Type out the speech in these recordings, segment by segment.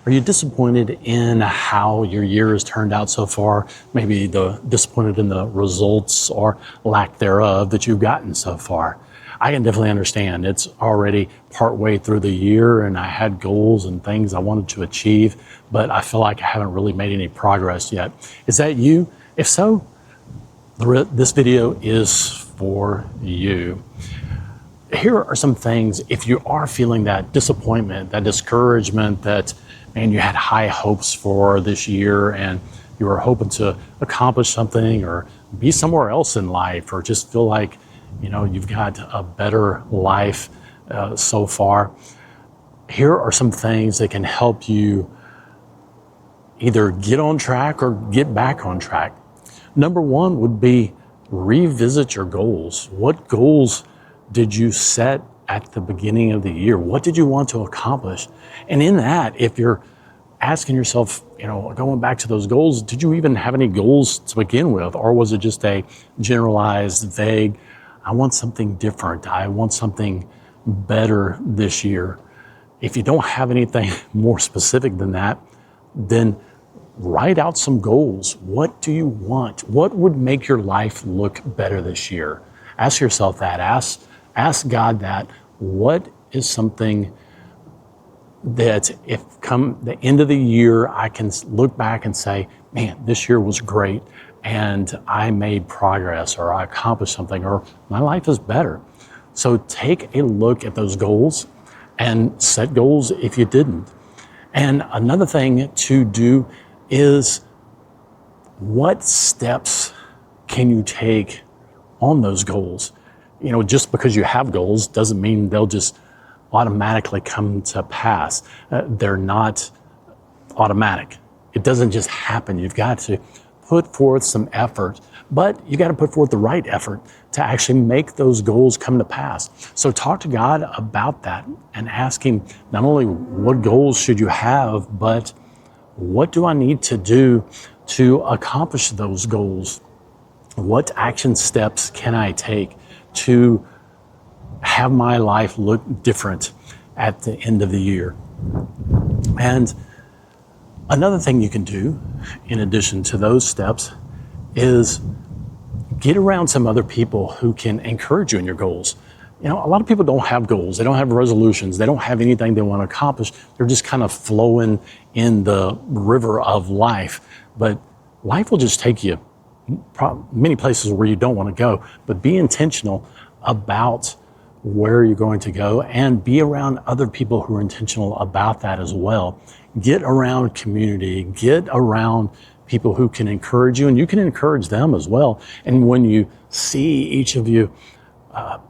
Are you disappointed in how your year has turned out so far? Maybe disappointed in the results or lack thereof that you've gotten so far. I can definitely understand. It's already partway through the year and I had goals and things I wanted to achieve, but I feel like I haven't really made any progress yet. Is that you? If so, this video is for you. Here are some things, if you are feeling that disappointment, that discouragement, that, man, you had high hopes for this year and you were hoping to accomplish something or be somewhere else in life, or just feel like, you've got a better life so far. Here are some things that can help you either get on track or get back on track. Number one would be revisit your goals. What goals did you set at the beginning of the year? What did you want to accomplish? And in that, if you're asking yourself, going back to those goals, did you even have any goals to begin with? Or was it just a generalized, vague, I want something different, I want something better this year? If you don't have anything more specific than that, then write out some goals. What do you want? What would make your life look better this year? Ask yourself that. Ask God that. What is something that if come the end of the year, I can look back and say, man, this year was great and I made progress, or I accomplished something, or my life is better. So take a look at those goals and set goals if you didn't. And another thing to do is, what steps can you take on those goals? Just because you have goals doesn't mean they'll just automatically come to pass. They're not automatic. It doesn't just happen. You've got to put forth some effort, but you got to put forth the right effort to actually make those goals come to pass. So talk to God about that and ask Him not only what goals should you have, but what do I need to do to accomplish those goals? What action steps can I take to have my life look different at the end of the year? And another thing you can do, in addition to those steps, is get around some other people who can encourage you in your goals. A lot of people don't have goals. They don't have resolutions. They don't have anything they want to accomplish. They're just kind of flowing in the river of life. But life will just take you many places where you don't want to go. But be intentional about where you're going to go and be around other people who are intentional about that as well. Get around community. Get around people who can encourage you, and you can encourage them as well. And when you see each of you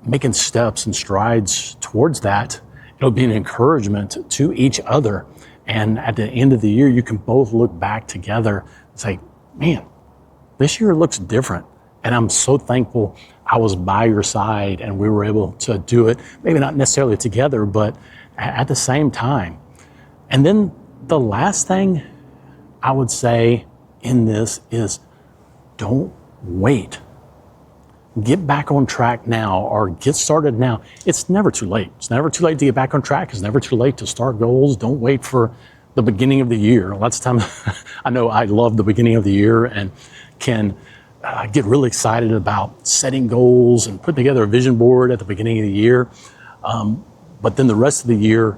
making steps and strides towards that, it'll be an encouragement to each other. And at the end of the year, you can both look back together and say, man, this year looks different. And I'm so thankful I was by your side and we were able to do it, maybe not necessarily together, but at the same time. And then the last thing I would say in this is, don't wait. Get back on track now, or get started now. It's never too late. It's never too late to get back on track. It's never too late to start goals. Don't wait for the beginning of the year. Lots of times, I know I love the beginning of the year and can get really excited about setting goals and putting together a vision board at the beginning of the year. But then the rest of the year,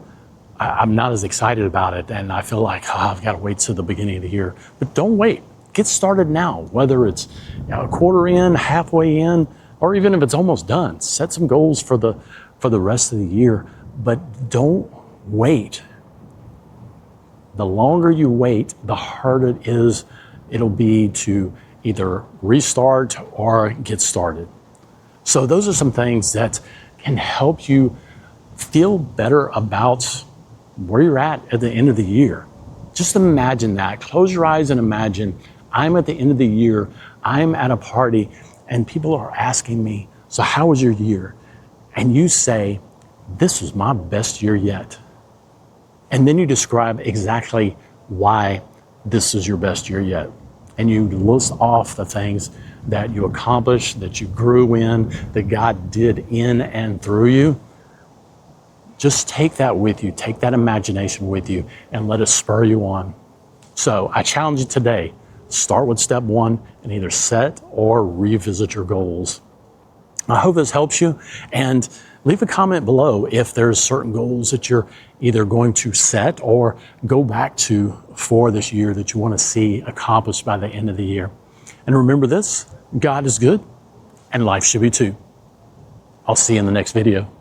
I'm not as excited about it. And I feel like, I've got to wait till the beginning of the year. But don't wait. Get started now, whether it's a quarter in, halfway in, or even if it's almost done. Set some goals for the rest of the year, but don't wait. The longer you wait, the harder it'll be to either restart or get started. So those are some things that can help you feel better about where you're at the end of the year. Just imagine that. Close your eyes and imagine I'm at the end of the year, I'm at a party, and people are asking me, so how was your year? And you say, this was my best year yet. And then you describe exactly why this is your best year yet. And you list off the things that you accomplished, that you grew in, that God did in and through you. Just take that with you, take that imagination with you, and let it spur you on. So I challenge you today, start with step one and either set or revisit your goals. I hope this helps you, and leave a comment below if there's certain goals that you're either going to set or go back to for this year that you want to see accomplished by the end of the year. And remember this, God is good and life should be too. I'll see you in the next video.